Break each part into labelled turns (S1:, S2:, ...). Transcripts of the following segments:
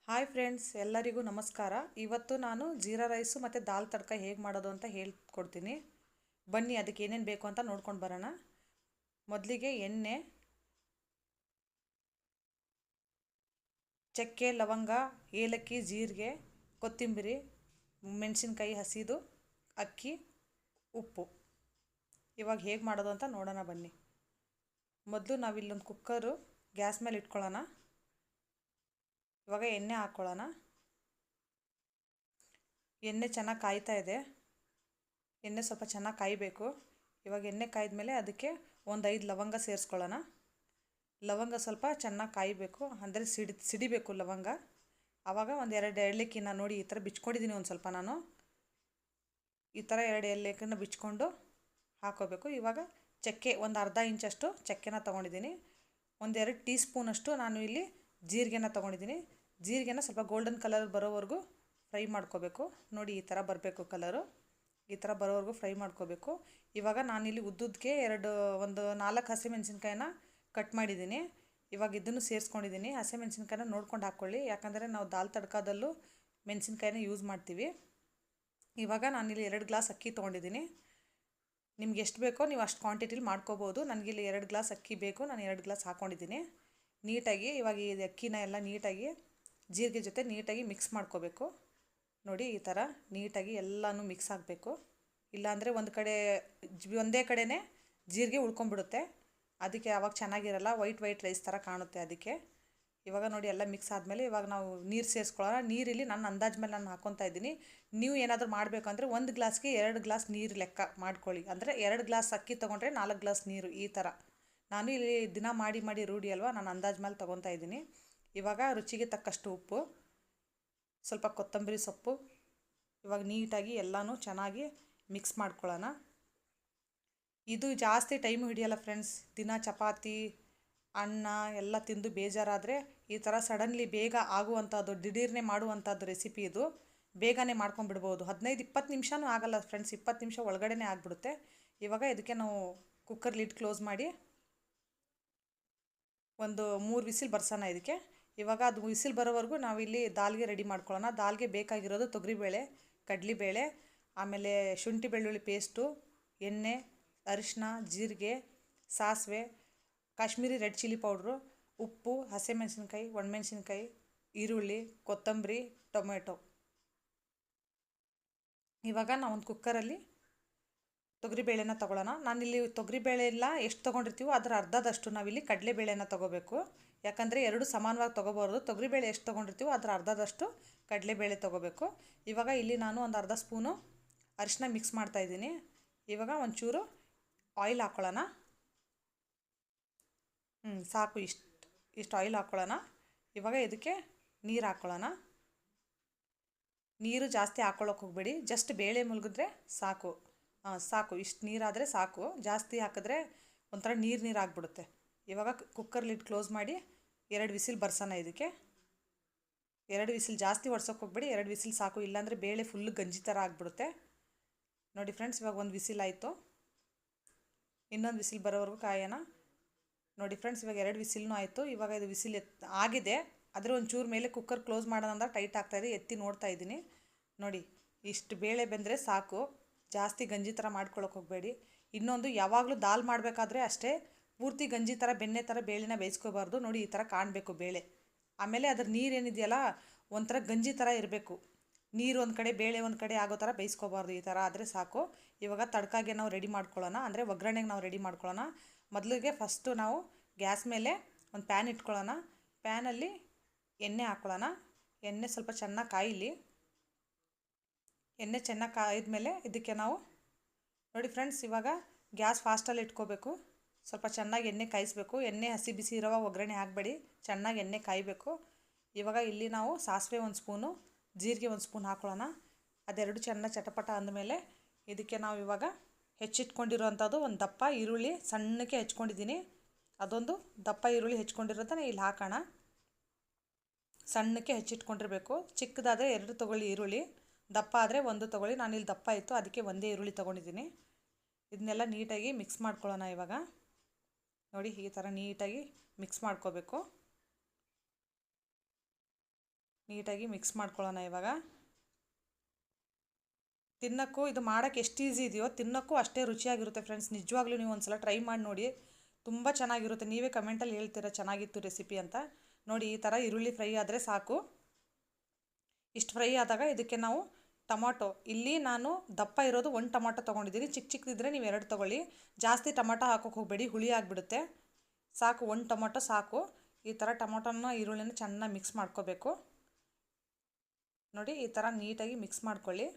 S1: Hi friends, ಎಲ್ಲರಿಗೂ ನಮಸ್ಕಾರ. ಇವತ್ತು ನಾನು ಜೀರಾ ರೈಸು ಮತ್ತು ದಾಲ್ ತಡ್ಕ ಹೇಗೆ ಮಾಡೋದು ಅಂತ ಹೇಳ್ಕೊಡ್ತೀನಿ. ಬನ್ನಿ ಅದಕ್ಕೆ ಏನೇನು ಬೇಕು ಅಂತ ನೋಡ್ಕೊಂಡು ಬರೋಣ. ಮೊದಲಿಗೆ ಎಣ್ಣೆ, ಚಕ್ಕೆ, ಲವಂಗ, ಏಲಕ್ಕಿ, ಜೀರಿಗೆ, ಕೊತ್ತಂಬರಿ, ಮೆಣಸಿನ್ಕಾಯಿ ಹಸಿದು, ಅಕ್ಕಿ, ಉಪ್ಪು. ಇವಾಗ ಹೇಗೆ ಮಾಡೋದು ಅಂತ ನೋಡೋಣ ಬನ್ನಿ. ಮೊದಲು ನಾವಿಲ್ಲೊಂದು ಕುಕ್ಕರು ಗ್ಯಾಸ್ ಮೇಲೆ ಇಟ್ಕೊಳ್ಳೋಣ. ಇವಾಗ ಎಣ್ಣೆ ಹಾಕ್ಕೊಳ್ಳೋಣ. ಎಣ್ಣೆ ಚೆನ್ನಾಗಿ ಕಾಯ್ತಾ ಇದೆ. ಎಣ್ಣೆ ಸ್ವಲ್ಪ ಚೆನ್ನಾಗಿ ಕಾಯಬೇಕು. ಇವಾಗ ಎಣ್ಣೆ ಕಾಯ್ದ ಅದಕ್ಕೆ ಒಂದು 5 ಲವಂಗ ಸೇರಿಸ್ಕೊಳ್ಳೋಣ. ಲವಂಗ ಸ್ವಲ್ಪ ಚೆನ್ನಾಗಿ ಕಾಯಬೇಕು, ಅಂದರೆ ಸಿಡಿಬೇಕು ಲವಂಗ. ಆವಾಗ ಒಂದು 2 ಏಲಕ್ಕಿನ ನೋಡಿ ಈ ಥರ ಬಿಚ್ಕೊಂಡಿದ್ದೀನಿ. ಒಂದು ಸ್ವಲ್ಪ ನಾನು ಈ ಥರ 2 ಏಲಕ್ಕಿನ ಬಿಚ್ಕೊಂಡು ಹಾಕೋಬೇಕು. ಇವಾಗ ಚಕ್ಕೆ ಒಂದು ಅರ್ಧ ಇಂಚಷ್ಟು ಚಕ್ಕೆನ ತೊಗೊಂಡಿದ್ದೀನಿ. ಒಂದು 2 ಟೀ ಸ್ಪೂನಷ್ಟು ನಾನು ಇಲ್ಲಿ ಜೀರಿಗೆನ ತೊಗೊಂಡಿದ್ದೀನಿ. ಜೀರಿಗೆನ ಸ್ವಲ್ಪ ಗೋಲ್ಡನ್ ಕಲರ್ ಬರೋವರೆಗೂ ಫ್ರೈ ಮಾಡ್ಕೋಬೇಕು. ನೋಡಿ ಈ ಥರ ಬರಬೇಕು ಕಲರು. ಈ ಥರ ಬರೋವರೆಗೂ ಫ್ರೈ ಮಾಡ್ಕೋಬೇಕು. ಇವಾಗ ನಾನಿಲ್ಲಿ ಉದ್ದುದಕ್ಕೆ ಒಂದು 4 ಹಸಿಮೆಣಸಿನ್ಕಾಯಿನ ಕಟ್ ಮಾಡಿದ್ದೀನಿ. ಇವಾಗ ಇದನ್ನು ಸೇರಿಸ್ಕೊಂಡಿದ್ದೀನಿ. ಹಸಿಮೆಣಸಿನ್ಕಾಯಿನ ನೋಡ್ಕೊಂಡು ಹಾಕ್ಕೊಳ್ಳಿ, ಯಾಕಂದರೆ ನಾವು ದಾಲ್ ತಡ್ಕದಲ್ಲೂ ಮೆಣಸಿನ್ಕಾಯಿನ ಯೂಸ್ ಮಾಡ್ತೀವಿ. ಇವಾಗ ನಾನಿಲ್ಲಿ 2 ಗ್ಲಾಸ್ ಅಕ್ಕಿ ತೊಗೊಂಡಿದ್ದೀನಿ. ನಿಮ್ಗೆ ಎಷ್ಟು ಬೇಕೋ ನೀವು ಅಷ್ಟು ಕ್ವಾಂಟಿಟಿಲಿ ಮಾಡ್ಕೋಬೋದು. ನನಗಿಲ್ಲಿ 2 ಗ್ಲಾಸ್ ಅಕ್ಕಿ ಬೇಕು, ನಾನು 2 ಗ್ಲಾಸ್ ಹಾಕ್ಕೊಂಡಿದ್ದೀನಿ. ನೀಟಾಗಿ ಇವಾಗ ಈ ಅಕ್ಕಿನ ಎಲ್ಲ ನೀಟಾಗಿ ಜೀರಿಗೆ ಜೊತೆ ನೀಟಾಗಿ ಮಿಕ್ಸ್ ಮಾಡ್ಕೋಬೇಕು. ನೋಡಿ ಈ ಥರ ನೀಟಾಗಿ ಎಲ್ಲನೂ ಮಿಕ್ಸ್ ಆಗಬೇಕು. ಇಲ್ಲಾಂದರೆ ಒಂದೇ ಕಡೆನೇ ಜೀರಿಗೆ ಉಳ್ಕೊಂಡ್ಬಿಡುತ್ತೆ. ಅದಕ್ಕೆ ಆವಾಗ ಚೆನ್ನಾಗಿರಲ್ಲ, ವೈಟ್ ರೈಸ್ ಥರ ಕಾಣುತ್ತೆ. ಅದಕ್ಕೆ ಇವಾಗ ನೋಡಿ ಎಲ್ಲ ಮಿಕ್ಸ್ ಆದಮೇಲೆ ಇವಾಗ ನಾವು ನೀರು ಸೇರಿಸ್ಕೊಳ್ಳೋಣ. ನೀರಿಲ್ಲಿ ನನ್ನ ಅಂದಾಜು ಮೇಲೆ ನಾನು ಹಾಕ್ಕೊತಾ ಇದ್ದೀನಿ. ನೀವು ಏನಾದರೂ ಮಾಡಬೇಕಂದ್ರೆ 1 ಗ್ಲಾಸ್ಗೆ 2 ಗ್ಲಾಸ್ ನೀರು ಲೆಕ್ಕ ಮಾಡ್ಕೊಳ್ಳಿ. ಅಂದರೆ 2 ಗ್ಲಾಸ್ ಅಕ್ಕಿ ತೊಗೊಂಡ್ರೆ 4 ಗ್ಲಾಸ್ ನೀರು, ಈ ಥರ. ನಾನು ಇಲ್ಲಿ ದಿನ ಮಾಡಿ ರೂಢಿ ಅಲ್ವಾ, ನಾನು ಅಂದಾಜು ಮೇಲೆ ತೊಗೊತಾ ಇದ್ದೀನಿ. ಇವಾಗ ರುಚಿಗೆ ತಕ್ಕಷ್ಟು ಉಪ್ಪು, ಸ್ವಲ್ಪ ಕೊತ್ತಂಬರಿ ಸೊಪ್ಪು. ಇವಾಗ ನೀಟಾಗಿ ಎಲ್ಲನೂ ಚೆನ್ನಾಗಿ ಮಿಕ್ಸ್ ಮಾಡ್ಕೊಳ್ಳೋಣ. ಇದು ಜಾಸ್ತಿ ಟೈಮ್ ಹಿಡಿಯಲ್ಲ ಫ್ರೆಂಡ್ಸ್. ದಿನ ಚಪಾತಿ ಅನ್ನ ಎಲ್ಲ ತಿಂದು ಬೇಜಾರಾದರೆ ಈ ಥರ ಸಡನ್ಲಿ ಬೇಗ ಆಗುವಂಥದ್ದು, ದಿಢೀರ್ನೇ ಮಾಡುವಂಥದ್ದು ರೆಸಿಪಿ ಇದು. ಬೇಗನೆ ಮಾಡ್ಕೊಂಡ್ಬಿಡ್ಬೋದು. 15-20 ನಿಮಿಷನೂ ಆಗಲ್ಲ ಫ್ರೆಂಡ್ಸ್, 20 ನಿಮಿಷ ಒಳಗಡೆನೇ ಆಗಿಬಿಡುತ್ತೆ. ಇವಾಗ ಇದಕ್ಕೆ ನಾವು ಕುಕ್ಕರ್ ಲಿಡ್ ಕ್ಲೋಸ್ ಮಾಡಿ ಒಂದು 3 ವಿಸಿಲ್ ಬರ್ಸೋಣ ಇದಕ್ಕೆ. ಇವಾಗ ಅದು ವಿಸಿಲ್ ಬರೋವರೆಗೂ ನಾವಿಲ್ಲಿ ದಾಲ್ಗೆ ರೆಡಿ ಮಾಡ್ಕೊಳ್ಳೋಣ. ದಾಲ್ಗೆ ಬೇಕಾಗಿರೋದು ತೊಗರಿಬೇಳೆ, ಕಡಲೆಬೇಳೆ, ಆಮೇಲೆ ಶುಂಠಿ ಬೆಳ್ಳುಳ್ಳಿ ಪೇಸ್ಟು, ಎಣ್ಣೆ, ಅರಿಶಿನ, ಜೀರಿಗೆ, ಸಾಸಿವೆ, ಕಾಶ್ಮೀರಿ ರೆಡ್ ಚಿಲ್ಲಿ ಪೌಡ್ರು, ಉಪ್ಪು, ಹಸಿಮೆಣಸಿನ್ಕಾಯಿ, ಒಣಮೆಣಸಿನ್ಕಾಯಿ, ಈರುಳ್ಳಿ, ಕೊತ್ತಂಬರಿ, ಟೊಮೆಟೊ. ಇವಾಗ ನಾವೊಂದು ಕುಕ್ಕರಲ್ಲಿ ತೊಗರಿಬೇಳೆನ ತೊಗೊಳ್ಳೋಣ. ನಾನಿಲ್ಲಿ ತೊಗರಿಬೇಳೆ ಎಲ್ಲ ಎಷ್ಟು ತೊಗೊಂಡಿರ್ತೀವೋ ಅದರ ಅರ್ಧದಷ್ಟು ನಾವಿಲ್ಲಿ ಕಡಲೆಬೇಳೆನ ತೊಗೋಬೇಕು. ಯಾಕಂದರೆ 2 ಸಮಾನವಾಗಿ ತೊಗೋಬಾರ್ದು. ತೊಗರಿಬೇಳೆ ಎಷ್ಟು ತೊಗೊಂಡಿರ್ತೀವೋ ಅದರ ಅರ್ಧದಷ್ಟು ಕಡಲೆಬೇಳೆ ತೊಗೋಬೇಕು. ಇವಾಗ ಇಲ್ಲಿ ನಾನು ಒಂದು ಅರ್ಧ ಸ್ಪೂನು ಅರಿಶಿನ ಮಿಕ್ಸ್ ಮಾಡ್ತಾಯಿದ್ದೀನಿ. ಇವಾಗ ಒಂಚೂರು ಆಯಿಲ್ ಹಾಕ್ಕೊಳ್ಳೋಣ. ಸಾಕು, ಇಷ್ಟು ಆಯಿಲ್ ಹಾಕ್ಕೊಳ್ಳೋಣ. ಇವಾಗ ಇದಕ್ಕೆ ನೀರು ಹಾಕ್ಕೊಳ್ಳೋಣ. ನೀರು ಜಾಸ್ತಿ ಹಾಕ್ಕೊಳ್ಳೋಕೆ ಹೋಗಬೇಡಿ, ಜಸ್ಟ್ ಬೇಳೆ ಮುಳುಗಿದ್ರೆ ಸಾಕು. ಸಾಕು, ಇಷ್ಟು ನೀರಾದರೆ ಸಾಕು. ಜಾಸ್ತಿ ಹಾಕಿದ್ರೆ ಒಂಥರ ನೀರು ಆಗಿಬಿಡುತ್ತೆ. ಇವಾಗ ಕುಕ್ಕರ್ ಲಿಡ್ ಕ್ಲೋಸ್ ಮಾಡಿ 2 ವಿಸಿಲ್ ಬರ್ಸೋಣ ಇದಕ್ಕೆ. 2 ವಿಸಿಲ್, ಜಾಸ್ತಿ ಹೊಡ್ಸೋಕೆ ಹೋಗಬೇಡಿ, 2 ವಿಸಿಲ್ ಸಾಕು. ಇಲ್ಲಾಂದರೆ ಬೇಳೆ ಫುಲ್ಲು ಗಂಜಿ ಥರ ಆಗಿಬಿಡುತ್ತೆ. ನೋಡಿ ಫ್ರೆಂಡ್ಸ್, ಇವಾಗ 1 ವಿಸಿಲ್ ಆಯಿತು. ಇನ್ನೊಂದು ವಿಸಿಲ್ ಬರೋವರೆಗೂ ಕಾಯೋಣ. ನೋಡಿ ಫ್ರೆಂಡ್ಸ್, ಇವಾಗ 2 ವಿಸಿಲ್ನೂ ಆಯಿತು. ಇವಾಗ ಇದು ವಿಸಿಲ್ ಆಗಿದೆ. ಆದರೆ ಒಂಚೂರು ಮೇಲೆ ಕುಕ್ಕರ್ ಕ್ಲೋಸ್ ಮಾಡೋಣ ಅಂದ್ರೆ ಟೈಟ್ ಆಗ್ತಾಯಿದೆ. ಎತ್ತಿ ನೋಡ್ತಾ ಇದ್ದೀನಿ. ನೋಡಿ, ಇಷ್ಟು ಬೇಳೆ ಬೆಂದರೆ ಸಾಕು. ಜಾಸ್ತಿ ಗಂಜಿ ಥರ ಮಾಡ್ಕೊಳ್ಳೋಕೆ ಹೋಗಬೇಡಿ. ಇನ್ನೊಂದು, ಯಾವಾಗಲೂ ದಾಲ್ ಮಾಡಬೇಕಾದ್ರೆ ಅಷ್ಟೇ, ಪೂರ್ತಿ ಗಂಜಿ ಥರ ಬೆಣ್ಣೆ ಥರ ಬೇಳೆನ ಬೇಯಿಸ್ಕೋಬಾರ್ದು. ನೋಡಿ ಈ ಥರ ಕಾಣಬೇಕು ಬೇಳೆ. ಆಮೇಲೆ ಅದ್ರ ನೀರೇನಿದೆಯಲ್ಲ ಒಂಥರ ಗಂಜಿ ಥರ ಇರಬೇಕು. ನೀರು ಒಂದು ಕಡೆ ಬೇಳೆ ಒಂದು ಕಡೆ ಆಗೋ ಥರ ಬೇಯಿಸ್ಕೋಬಾರ್ದು. ಈ ಥರ ಆದರೆ ಸಾಕು. ಇವಾಗ ತಡ್ಕಾಗೆ ನಾವು ರೆಡಿ ಮಾಡ್ಕೊಳ್ಳೋಣ, ಅಂದರೆ ಒಗ್ಗರಣೆಗೆ ನಾವು ರೆಡಿ ಮಾಡ್ಕೊಳ್ಳೋಣ. ಮೊದಲಿಗೆ ಫಸ್ಟು ನಾವು ಗ್ಯಾಸ್ ಮೇಲೆ ಒಂದು ಪ್ಯಾನ್ ಇಟ್ಕೊಳ್ಳೋಣ. ಪ್ಯಾನಲ್ಲಿ ಎಣ್ಣೆ ಹಾಕ್ಕೊಳ್ಳೋಣ. ಎಣ್ಣೆ ಸ್ವಲ್ಪ ಚೆನ್ನಾಗಿ ಕಾಯಲಿ. ಎಣ್ಣೆ ಚೆನ್ನಾಗಿ ಕಾಯ್ದ್ಮೇಲೆ ಇದಕ್ಕೆ ನಾವು ನೋಡಿ ಫ್ರೆಂಡ್ಸ್, ಇವಾಗ ಗ್ಯಾಸ್ ಫಾಸ್ಟಲ್ಲಿ ಇಟ್ಕೋಬೇಕು. ಸ್ವಲ್ಪ ಚೆನ್ನಾಗಿ ಎಣ್ಣೆ ಕಾಯಿಸ್ಬೇಕು. ಎಣ್ಣೆ ಹಸಿ ಬಿಸಿ ಇರೋ ಒಗ್ಗರಣೆ ಹಾಕಬೇಡಿ, ಚೆನ್ನಾಗಿ ಎಣ್ಣೆ ಕಾಯಬೇಕು. ಇವಾಗ ಇಲ್ಲಿ ನಾವು ಸಾಸಿವೆ 1 ಸ್ಪೂನು, ಜೀರಿಗೆ 1 ಸ್ಪೂನ್ ಹಾಕ್ಕೊಳ್ಳೋಣ. ಅದೆರಡು ಚೆನ್ನಾಗಿ ಚಟಪಟ ಅಂದಮೇಲೆ ಇದಕ್ಕೆ ನಾವು ಇವಾಗ ಹೆಚ್ಚಿಟ್ಕೊಂಡಿರೋವಂಥದ್ದು ಒಂದು ದಪ್ಪ ಈರುಳ್ಳಿ ಸಣ್ಣಕ್ಕೆ ಹೆಚ್ಕೊಂಡಿದ್ದೀನಿ. ಅದೊಂದು ದಪ್ಪ ಈರುಳ್ಳಿ ಹೆಚ್ಕೊಂಡಿರೋದನ್ನ ಇಲ್ಲಿ ಹಾಕೋಣ. ಸಣ್ಣಕ್ಕೆ ಹೆಚ್ಚಿಟ್ಕೊಂಡಿರಬೇಕು. ಚಿಕ್ಕದಾದರೆ 2 ತೊಗೊಳ್ಳಿ ಈರುಳ್ಳಿ, ದಪ್ಪ ಆದರೆ 1 ತೊಗೊಳ್ಳಿ. ನಾನಿಲ್ಲಿ ದಪ್ಪ ಇತ್ತು, ಅದಕ್ಕೆ ಒಂದೇ ಈರುಳ್ಳಿ ತೊಗೊಂಡಿದ್ದೀನಿ. ಇದನ್ನೆಲ್ಲ ನೀಟಾಗಿ ಮಿಕ್ಸ್ ಮಾಡ್ಕೊಳ್ಳೋಣ. ಇವಾಗ ನೋಡಿ ಈ ಥರ ನೀಟಾಗಿ ಮಿಕ್ಸ್ ಮಾಡ್ಕೋಬೇಕು. ನೀಟಾಗಿ ಮಿಕ್ಸ್ ಮಾಡ್ಕೊಳ್ಳೋಣ. ಇವಾಗ ತಿನ್ನೋಕ್ಕೂ ಇದು ಮಾಡೋಕ್ಕೆ ಎಷ್ಟು ಈಸಿ ಇದೆಯೋ ತಿನ್ನೋಕ್ಕೂ ಅಷ್ಟೇ ರುಚಿಯಾಗಿರುತ್ತೆ ಫ್ರೆಂಡ್ಸ್. ನಿಜವಾಗ್ಲೂ ನೀವು ಒಂದು ಸಲ ಟ್ರೈ ಮಾಡಿ ನೋಡಿ, ತುಂಬ ಚೆನ್ನಾಗಿರುತ್ತೆ. ನೀವೇ ಕಮೆಂಟಲ್ಲಿ ಹೇಳ್ತೀರಾ ಚೆನ್ನಾಗಿತ್ತು ರೆಸಿಪಿ ಅಂತ. ನೋಡಿ ಈ ಥರ ಈರುಳ್ಳಿ ಫ್ರೈ ಆದರೆ ಸಾಕು. ಇಷ್ಟು ಫ್ರೈ ಆದಾಗ ಇದಕ್ಕೆ ನಾವು ಟೊಮಾಟೊ, ಇಲ್ಲಿ ನಾನು ದಪ್ಪ ಇರೋದು 1 ಟೊಮಾಟೊ ತೊಗೊಂಡಿದ್ದೀನಿ. ಚಿಕ್ಕದಿದ್ದರೆ ನೀವು 2 ತೊಗೊಳ್ಳಿ. ಜಾಸ್ತಿ ಟೊಮಾಟೊ ಹಾಕೋಕೆ ಹೋಗಬೇಡಿ, ಹುಳಿ ಆಗಿಬಿಡುತ್ತೆ. ಸಾಕು 1 ಟೊಮಾಟೊ ಸಾಕು. ಈ ಥರ ಟೊಮಾಟೊನ ಈರುಳ್ಳಿನ ಚೆನ್ನಾಗಿ ಮಿಕ್ಸ್ ಮಾಡ್ಕೋಬೇಕು. ನೋಡಿ ಈ ಥರ ನೀಟಾಗಿ ಮಿಕ್ಸ್ ಮಾಡ್ಕೊಳ್ಳಿ.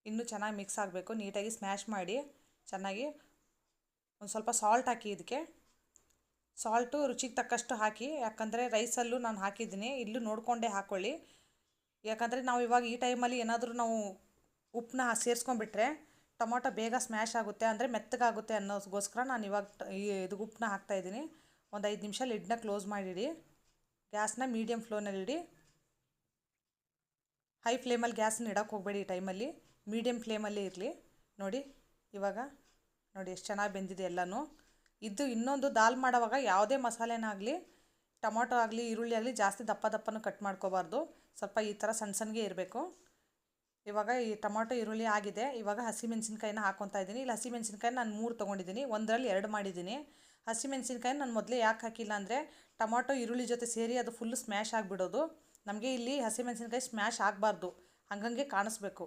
S1: ಇನ್ನೂ ಚೆನ್ನಾಗಿ ಮಿಕ್ಸ್ ಆಗಬೇಕು. ನೀಟಾಗಿ ಸ್ಮ್ಯಾಶ್ ಮಾಡಿ ಚೆನ್ನಾಗಿ. ಒಂದು ಸ್ವಲ್ಪ ಸಾಲ್ಟ್ ಹಾಕಿ, ಇದಕ್ಕೆ ಸಾಲ್ಟು ರುಚಿಗೆ ತಕ್ಕಷ್ಟು ಹಾಕಿ, ಯಾಕಂದರೆ ರೈಸಲ್ಲೂ ನಾನು ಹಾಕಿದ್ದೀನಿ, ಇಲ್ಲೂ ನೋಡಿಕೊಂಡೇ ಹಾಕ್ಕೊಳ್ಳಿ. ಯಾಕಂದರೆ ನಾವು ಇವಾಗ ಈ ಟೈಮಲ್ಲಿ ಏನಾದರೂ ನಾವು ಉಪ್ಪನ್ನ ಸೇರಿಸ್ಕೊಂಡ್ಬಿಟ್ರೆ ಟೊಮೊಟೊ ಬೇಗ ಸ್ಮ್ಯಾಶ್ ಆಗುತ್ತೆ, ಅಂದರೆ ಮೆತ್ತಗಾಗುತ್ತೆ ಅನ್ನೋದಕ್ಕೋಸ್ಕರ ನಾನು ಇವಾಗ ಇದು ಉಪ್ಪನ್ನ ಹಾಕ್ತಾಯಿದ್ದೀನಿ. ಒಂದು 5 ನಿಮಿಷ ಲಿಡ್ನ ಕ್ಲೋಸ್ ಮಾಡಿಡಿ. ಗ್ಯಾಸ್ನ ಮೀಡಿಯಮ್ ಫ್ಲೇಮ್ನಲ್ಲಿಡಿ. ಹೈ ಫ್ಲೇಮಲ್ಲಿ ಗ್ಯಾಸನ್ನ ಇಡೋಕ್ಕೆ ಹೋಗಬೇಡಿ. ಈ ಟೈಮಲ್ಲಿ ಮೀಡಿಯಮ್ ಫ್ಲೇಮಲ್ಲೇ ಇರಲಿ. ನೋಡಿ ಇವಾಗ ನೋಡಿ ಎಷ್ಟು ಚೆನ್ನಾಗಿ ಬೆಂದಿದೆ ಎಲ್ಲನೂ. ಇದು ಇನ್ನೊಂದು ದಾಲ್ ಮಾಡೋವಾಗ ಯಾವುದೇ ಮಸಾಲೆನಾಗಲಿ, ಟೊಮೊಟೊ ಆಗಲಿ ಈರುಳ್ಳಿ ಆಗಲಿ ಜಾಸ್ತಿ ದಪ್ಪನೂ ಕಟ್ ಮಾಡ್ಕೋಬಾರ್ದು. ಸ್ವಲ್ಪ ಈ ಥರ ಸಣ್ಣಗೆ ಇರಬೇಕು. ಇವಾಗ ಈ ಟೊಮೊಟೊ ಈರುಳ್ಳಿ ಆಗಿದೆ. ಇವಾಗ ಹಸಿಮೆಣ್ಸಿನ್ಕಾಯಿನ ಹಾಕ್ಕೊತಾ ಇದ್ದೀನಿ. ಇಲ್ಲಿ ಹಸಿಮೆಣ್ಸಿನ್ಕಾಯಿ ನಾನು 3 ತೊಗೊಂಡಿದ್ದೀನಿ, ಒಂದರಲ್ಲಿ 2 ಮಾಡಿದ್ದೀನಿ. ಹಸಿಮೆಣ್ಸಿನ್ಕಾಯಿ ನಾನು ಮೊದಲೇ ಯಾಕೆ ಹಾಕಿಲ್ಲ ಅಂದರೆ ಟೊಮೊಟೊ ಈರುಳ್ಳಿ ಜೊತೆ ಸೇರಿ ಅದು ಫುಲ್ಲು ಸ್ಮ್ಯಾಶ್ ಆಗಿಬಿಡೋದು. ನಮಗೆ ಇಲ್ಲಿ ಹಸಿಮೆಣ್ಸಿನ್ಕಾಯಿ ಸ್ಮ್ಯಾಶ್ ಆಗಬಾರ್ದು, ಹಂಗಂಗೆ ಕಾಣಿಸ್ಬೇಕು.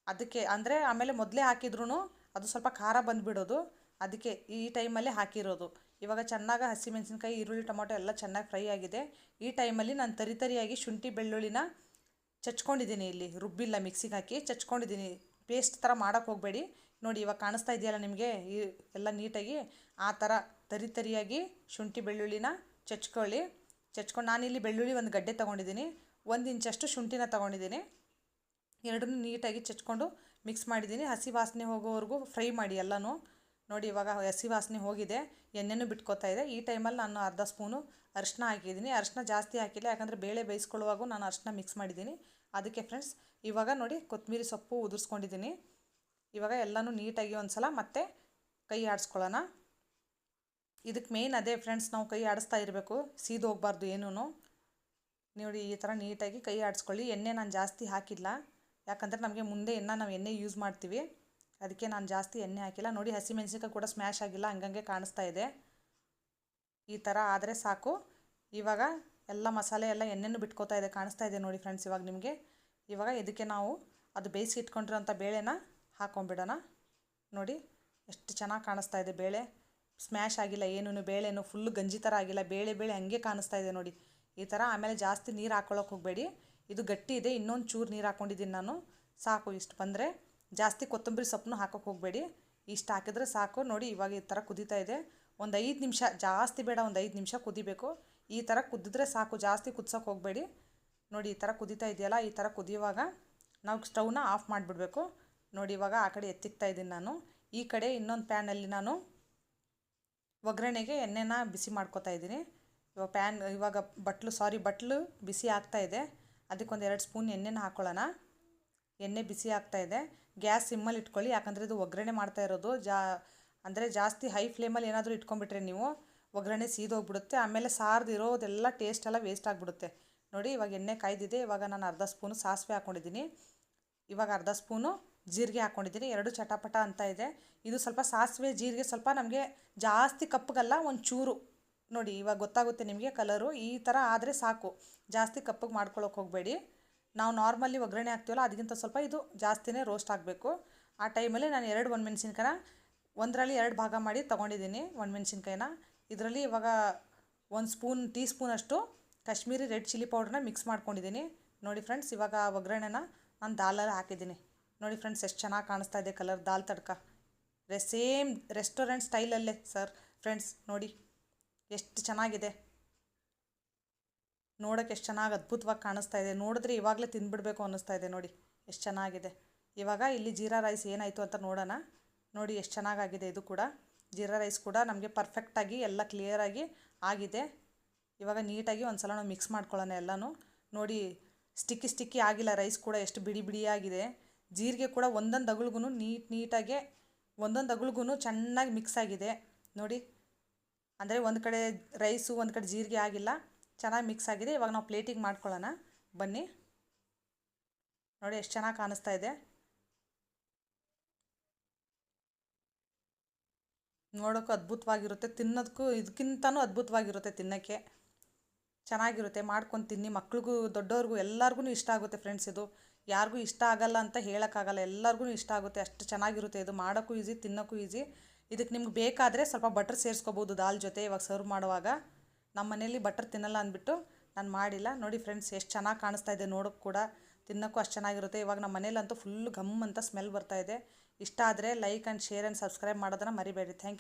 S1: ಅದಕ್ಕೆ ಅಂದರೆ ಆಮೇಲೆ ಮೊದಲೇ ಹಾಕಿದ್ರೂ ಅದು ಸ್ವಲ್ಪ ಖಾರ ಬಂದುಬಿಡೋದು. ಅದಕ್ಕೆ ಈ ಟೈಮಲ್ಲೇ ಹಾಕಿರೋದು. ಇವಾಗ ಚೆನ್ನಾಗಿ ಹಸಿಮೆಣ್ಸಿನ್ಕಾಯಿ ಈರುಳ್ಳಿ ಟೊಮೊಟೊ ಎಲ್ಲ ಚೆನ್ನಾಗಿ ಫ್ರೈ ಆಗಿದೆ. ಈ ಟೈಮಲ್ಲಿ ನಾನು ತರಿಯಾಗಿ ಶುಂಠಿ ಬೆಳ್ಳುಳ್ಳಿನ ಚಚ್ಕೊಂಡಿದ್ದೀನಿ. ಇಲ್ಲಿ ರುಬ್ಬಿಲ್ಲ, ಮಿಕ್ಸಿಗೆ ಹಾಕಿ ಚಚ್ಕೊಂಡಿದ್ದೀನಿ. ಪೇಸ್ಟ್ ಥರ ಮಾಡೋಕ್ಕೆ ಹೋಗಬೇಡಿ. ನೋಡಿ ಇವಾಗ ಕಾಣಿಸ್ತಾ ಇದೆಯಲ್ಲ ನಿಮಗೆ ಈ ಎಲ್ಲ ನೀಟಾಗಿ ಆ ಥರ ತರಿಯಾಗಿ ಶುಂಠಿ ಬೆಳ್ಳುಳ್ಳಿನ ಚಚ್ಕೊಂಡು ನಾನಿಲ್ಲಿ ಬೆಳ್ಳುಳ್ಳಿ 1 ಗಡ್ಡೆ ತೊಗೊಂಡಿದ್ದೀನಿ, 1 ಇಂಚಷ್ಟು ಶುಂಠಿನ ತೊಗೊಂಡಿದ್ದೀನಿ. ಎರಡನ್ನೂ ನೀಟಾಗಿ ಚಚ್ಕೊಂಡು ಮಿಕ್ಸ್ ಮಾಡಿದ್ದೀನಿ. ಹಸಿ ವಾಸನೆ ಹೋಗೋವರೆಗೂ ಫ್ರೈ ಮಾಡಿ ಎಲ್ಲನೂ. ನೋಡಿ ಇವಾಗ ಹಸಿ ವಾಸನೆ ಹೋಗಿದೆ, ಎಣ್ಣೆನೂ ಬಿಟ್ಕೋತಾ ಇದೆ. ಈ ಟೈಮಲ್ಲಿ ನಾನು ಅರ್ಧ ಸ್ಪೂನು ಅರಿಶಿನ ಹಾಕಿದ್ದೀನಿ. ಅರಿಶಿನ ಜಾಸ್ತಿ ಹಾಕಿಲ್ಲ, ಯಾಕಂದರೆ ಬೇಳೆ ಬೇಯಿಸ್ಕೊಳ್ಳುವಾಗೂ ನಾನು ಅರಿಶಿನ ಮಿಕ್ಸ್ ಮಾಡಿದ್ದೀನಿ. ಅದಕ್ಕೆ ಫ್ರೆಂಡ್ಸ್ ಇವಾಗ ನೋಡಿ ಕೊತ್ತಂಬರಿ ಸೊಪ್ಪು ಉದುರಿಸ್ಕೊಂಡಿದ್ದೀನಿ. ಇವಾಗ ಎಲ್ಲನೂ ನೀಟಾಗಿ ಒಂದು ಸಲ ಮತ್ತೆ ಕೈ ಆಡಿಸ್ಕೊಳ್ಳೋಣ. ಇದಕ್ಕೆ ಮೇಯ್ನ್ ಅದೇ ಫ್ರೆಂಡ್ಸ್, ನಾವು ಕೈ ಆಡಿಸ್ತಾ ಇರಬೇಕು, ಸೀದು ಹೋಗಬಾರ್ದು ಏನೂ. ನೋಡಿ ಈ ಥರ ನೀಟಾಗಿ ಕೈ ಆಡಿಸ್ಕೊಳ್ಳಿ. ಎಣ್ಣೆ ನಾನು ಜಾಸ್ತಿ ಹಾಕಿಲ್ಲ, ಯಾಕಂದರೆ ನಮಗೆ ಮುಂದೆ ನಾವು ಎಣ್ಣೆ ಯೂಸ್ ಮಾಡ್ತೀವಿ. ಅದಕ್ಕೆ ನಾನು ಜಾಸ್ತಿ ಎಣ್ಣೆ ಹಾಕಿಲ್ಲ. ನೋಡಿ ಹಸಿಮೆಣ್ಸಿನ್ಕಾಯಿ ಕೂಡ ಸ್ಮ್ಯಾಶ್ ಆಗಿಲ್ಲ, ಹಂಗಂಗೆ ಕಾಣಿಸ್ತಾ ಇದೆ. ಈ ಥರ ಆದರೆ ಸಾಕು. ಇವಾಗ ಎಲ್ಲ ಮಸಾಲೆ ಎಲ್ಲ ಎಣ್ಣೆನೂ ಬಿಟ್ಕೋತಾ ಇದೆ, ಕಾಣಿಸ್ತಾ ಇದೆ ನೋಡಿ ಫ್ರೆಂಡ್ಸ್ ಇವಾಗ ನಿಮಗೆ. ಇವಾಗ ಇದಕ್ಕೆ ನಾವು ಅದು ಬೇಯಿಸಿ ಇಟ್ಕೊಂಡಿರೋಂಥ ಬೇಳೆನ ಹಾಕ್ಕೊಂಬಿಡೋಣ. ನೋಡಿ ಎಷ್ಟು ಚೆನ್ನಾಗಿ ಕಾಣಿಸ್ತಾ ಇದೆ. ಬೇಳೆ ಸ್ಮ್ಯಾಶ್ ಆಗಿಲ್ಲ, ಏನೂ ಬೇಳೆನೂ ಫುಲ್ಲು ಗಂಜಿ ಥರ ಆಗಿಲ್ಲ, ಬೇಳೆ ಹಂಗೆ ಕಾಣಿಸ್ತಾ ಇದೆ ನೋಡಿ ಈ ಥರ. ಆಮೇಲೆ ಜಾಸ್ತಿ ನೀರು ಹಾಕ್ಕೊಳ್ಳೋಕೆ ಹೋಗಬೇಡಿ, ಇದು ಗಟ್ಟಿ ಇದೆ. ಇನ್ನೊಂದು ಚೂರು ನೀರು ಹಾಕ್ಕೊಂಡಿದ್ದೀನಿ ನಾನು, ಸಾಕು ಇಷ್ಟು ಬಂದರೆ. ಜಾಸ್ತಿ ಕೊತ್ತಂಬರಿ ಸೊಪ್ಪನ್ನು ಹಾಕೋಕೆ ಹೋಗಬೇಡಿ, ಇಷ್ಟು ಹಾಕಿದ್ರೆ ಸಾಕು. ನೋಡಿ ಇವಾಗ ಈ ಥರ ಕುದೀತಾ ಇದೆ. ಒಂದು 5 ನಿಮಿಷ, ಜಾಸ್ತಿ ಬೇಡ, ಒಂದು 5 ನಿಮಿಷ ಕುದಿಬೇಕು. ಈ ಥರ ಕುದಿದ್ರೆ ಸಾಕು, ಜಾಸ್ತಿ ಕುದಿಸೋಕೆ ಹೋಗಬೇಡಿ. ನೋಡಿ ಈ ಥರ ಕುದೀತಾ ಇದೆಯಲ್ಲ, ಈ ಥರ ಕುದಿಯುವಾಗ ನಾವು ಸ್ಟವ್ನ ಆಫ್ ಮಾಡಿಬಿಡ್ಬೇಕು. ನೋಡಿ ಇವಾಗ ಆ ಕಡೆ ಎತ್ತಿಕ್ತಾ ಇದ್ದೀನಿ ನಾನು. ಈ ಕಡೆ ಇನ್ನೊಂದು ಪ್ಯಾನಲ್ಲಿ ನಾನು ಒಗ್ಗರಣೆಗೆ ಎಣ್ಣೆನ ಬಿಸಿ ಮಾಡ್ಕೊತಾ ಇದ್ದೀನಿ. ಇವಾಗ ಬಟ್ಲು ಬಿಸಿ ಆಗ್ತಾಯಿದೆ. ಅದಕ್ಕೊಂದು 2 ಸ್ಪೂನ್ ಎಣ್ಣೆನ ಹಾಕ್ಕೊಳ್ಳೋಣ. ಎಣ್ಣೆ ಬಿಸಿ ಆಗ್ತಾಯಿದೆ. ಗ್ಯಾಸ್ ಸಿಮ್ಮಲ್ಲಿ ಇಟ್ಕೊಳ್ಳಿ, ಯಾಕಂದರೆ ಇದು ಒಗ್ಗರಣೆ ಮಾಡ್ತಾ ಇರೋದು. ಅಂದರೆ ಜಾಸ್ತಿ ಹೈ ಫ್ಲೇಮಲ್ಲಿ ಏನಾದರೂ ಇಟ್ಕೊಂಡ್ಬಿಟ್ರೆ ನೀವು ಒಗ್ಗರಣೆ ಸೀದೋಗ್ಬಿಡುತ್ತೆ. ಆಮೇಲೆ ಸಾರ್ದಿರೋದೆಲ್ಲ ಟೇಸ್ಟ್ ಎಲ್ಲ ವೇಸ್ಟ್ ಆಗಿಬಿಡುತ್ತೆ. ನೋಡಿ ಇವಾಗ ಎಣ್ಣೆ ಕಾಯ್ದಿದೆ. ಇವಾಗ ನಾನು ಅರ್ಧ ಸ್ಪೂನು ಸಾಸಿವೆ ಹಾಕ್ಕೊಂಡಿದ್ದೀನಿ. ಇವಾಗ ಅರ್ಧ ಸ್ಪೂನು ಜೀರಿಗೆ ಹಾಕ್ಕೊಂಡಿದ್ದೀನಿ. 2 ಚಟಪಟ ಅಂತ ಇದೆ. ಇದು ಸ್ವಲ್ಪ ಸಾಸಿವೆ ಜೀರಿಗೆ ಸ್ವಲ್ಪ ನಮಗೆ ಜಾಸ್ತಿ ಕಪ್ಪಗಲ್ಲ, ಒಂದು ಚೂರು. ನೋಡಿ ಇವಾಗ ಗೊತ್ತಾಗುತ್ತೆ ನಿಮಗೆ ಕಲರು. ಈ ಥರ ಆದರೆ ಸಾಕು, ಜಾಸ್ತಿ ಕಪ್ಪಗೆ ಮಾಡ್ಕೊಳ್ಳೋಕೆ ಹೋಗಬೇಡಿ. ನಾವು ನಾರ್ಮಲಿ ಒಗ್ಗರಣೆ ಹಾಕ್ತೀವಲ್ಲ ಅದಕ್ಕಿಂತ ಸ್ವಲ್ಪ ಇದು ಜಾಸ್ತಿನೇ ರೋಸ್ಟ್ ಆಗಬೇಕು. ಆ ಟೈಮಲ್ಲಿ ನಾನು 2 ಒಣಮೆಣ್ಸಿನ್ಕಾಯಿನ ಒಂದರಲ್ಲಿ 2 ಭಾಗ ಮಾಡಿ ತೊಗೊಂಡಿದ್ದೀನಿ. ಒಣಮೆಣ್ಸಿನ್ಕಾಯಿನ ಇದರಲ್ಲಿ ಇವಾಗ 1 ಟೀ ಸ್ಪೂನಷ್ಟು ಕಾಶ್ಮೀರಿ ರೆಡ್ ಚಿಲ್ಲಿ ಪೌಡ್ರನ್ನ ಮಿಕ್ಸ್ ಮಾಡ್ಕೊಂಡಿದ್ದೀನಿ. ನೋಡಿ ಫ್ರೆಂಡ್ಸ್ ಇವಾಗ ಒಗ್ಗರಣೆನ ನಾನು ದಾಲಲ್ಲಿ ಹಾಕಿದ್ದೀನಿ. ನೋಡಿ ಫ್ರೆಂಡ್ಸ್ ಎಷ್ಟು ಚೆನ್ನಾಗಿ ಕಾಣಿಸ್ತಾ ಇದೆ ಕಲರ್, ದಾಲ್ tadka same restaurant ಸ್ಟೈಲಲ್ಲೇ sir friends. ನೋಡಿ ಎಷ್ಟು ಚೆನ್ನಾಗಿದೆ, ನೋಡೋಕ್ಕೆ ಎಷ್ಟು ಚೆನ್ನಾಗಿ ಅದ್ಭುತವಾಗಿ ಕಾಣಿಸ್ತಾ ಇದೆ. ನೋಡಿದ್ರೆ ಇವಾಗಲೇ ತಿಂದುಬಿಡಬೇಕು ಅನ್ನಿಸ್ತಾ ಇದೆ. ನೋಡಿ ಎಷ್ಟು ಚೆನ್ನಾಗಿದೆ. ಇವಾಗ ಇಲ್ಲಿ ಜೀರಾ ರೈಸ್ ಏನಾಯಿತು ಅಂತ ನೋಡೋಣ. ನೋಡಿ ಎಷ್ಟು ಚೆನ್ನಾಗಾಗಿದೆ. ಇದು ಕೂಡ ಜೀರಾ ರೈಸ್ ಕೂಡ ನಮಗೆ ಪರ್ಫೆಕ್ಟಾಗಿ ಎಲ್ಲ ಕ್ಲಿಯರಾಗಿ ಆಗಿದೆ. ಇವಾಗ ನೀಟಾಗಿ ಒಂದು ಸಲ ನಾವು ಮಿಕ್ಸ್ ಮಾಡ್ಕೊಳ್ಳೋಣ ಎಲ್ಲನೂ. ನೋಡಿ ಸ್ಟಿಕ್ಕಿ ಆಗಿಲ್ಲ, ರೈಸ್ ಕೂಡ ಎಷ್ಟು ಬಿಡಿಯಾಗಿದೆ. ಜೀರಿಗೆ ಕೂಡ ಒಂದೊಂದು ಅಗುಳಿಗೂ ನೀಟಾಗಿ ಒಂದೊಂದು ಅಗುಳಿಗೂ ಚೆನ್ನಾಗಿ ಮಿಕ್ಸ್ ಆಗಿದೆ. ನೋಡಿ ಅಂದರೆ ಒಂದು ಕಡೆ ರೈಸು ಒಂದು ಕಡೆ ಜೀರಿಗೆ ಆಗಿಲ್ಲ, ಚೆನ್ನಾಗಿ ಮಿಕ್ಸ್ ಆಗಿದೆ. ಇವಾಗ ನಾವು ಪ್ಲೇಟಿಗೆ ಮಾಡ್ಕೊಳ್ಳೋಣ ಬನ್ನಿ. ನೋಡಿ ಎಷ್ಟು ಚೆನ್ನಾಗಿ ಕಾಣಿಸ್ತಾ ಇದೆ. ನೋಡೋಕ್ಕೂ ಅದ್ಭುತವಾಗಿರುತ್ತೆ, ತಿನ್ನೋದಕ್ಕೂ ಇದಕ್ಕಿಂತನೂ ಅದ್ಭುತವಾಗಿರುತ್ತೆ ತಿನ್ನೋಕ್ಕೆ. ಚೆನ್ನಾಗಿರುತ್ತೆ, ಮಾಡ್ಕೊಂಡು ತಿನ್ನಿ. ಮಕ್ಳಿಗೂ ದೊಡ್ಡವ್ರಿಗೂ ಎಲ್ಲರಿಗೂ ಇಷ್ಟ ಆಗುತ್ತೆ ಫ್ರೆಂಡ್ಸ್. ಇದು ಯಾರಿಗೂ ಇಷ್ಟ ಆಗಲ್ಲ ಅಂತ ಹೇಳೋಕ್ಕಾಗಲ್ಲ, ಎಲ್ಲರಿಗೂ ಇಷ್ಟ ಆಗುತ್ತೆ. ಅಷ್ಟು ಚೆನ್ನಾಗಿರುತ್ತೆ ಇದು. ಮಾಡೋಕ್ಕೂ ಈಸಿ, ತಿನ್ನೋಕ್ಕೂ ಈಸಿ. ಇದಕ್ಕೆ ನಿಮ್ಗೆ ಬೇಕಾದರೆ ಸ್ವಲ್ಪ ಬಟರ್ ಸೇರಿಸ್ಕೋಬೋದು ದಾಲ್ ಜೊತೆ ಇವಾಗ ಸರ್ವ್ ಮಾಡುವಾಗ. ನಮ್ಮ ಮನೇಲಿ ಬಟರ್ ತಿನ್ನಲ್ಲ ಅಂದ್ಬಿಟ್ಟು ನಾನು ಮಾಡಿಲ್ಲ. ನೋಡಿ ಫ್ರೆಂಡ್ಸ್ ಎಷ್ಟು ಚೆನ್ನಾಗಿ ಕಾಣಿಸ್ತಾ ಇದೆ, ನೋಡೋಕ್ಕೆ ಕೂಡ, ತಿನ್ನೋಕ್ಕೂ ಅಷ್ಟು ಚೆನ್ನಾಗಿರುತ್ತೆ. ಇವಾಗ ನಮ್ಮ ಮನೇಲಂತೂ ಫುಲ್ ಘಮ್ ಅಂತ ಸ್ಮೆಲ್ ಬರ್ತಾ ಇದೆ. ಇಷ್ಟ ಆದರೆ like and share and subscribe ಮಾಡೋದನ್ನು ಮರಿಬೇಡಿ. Thank you.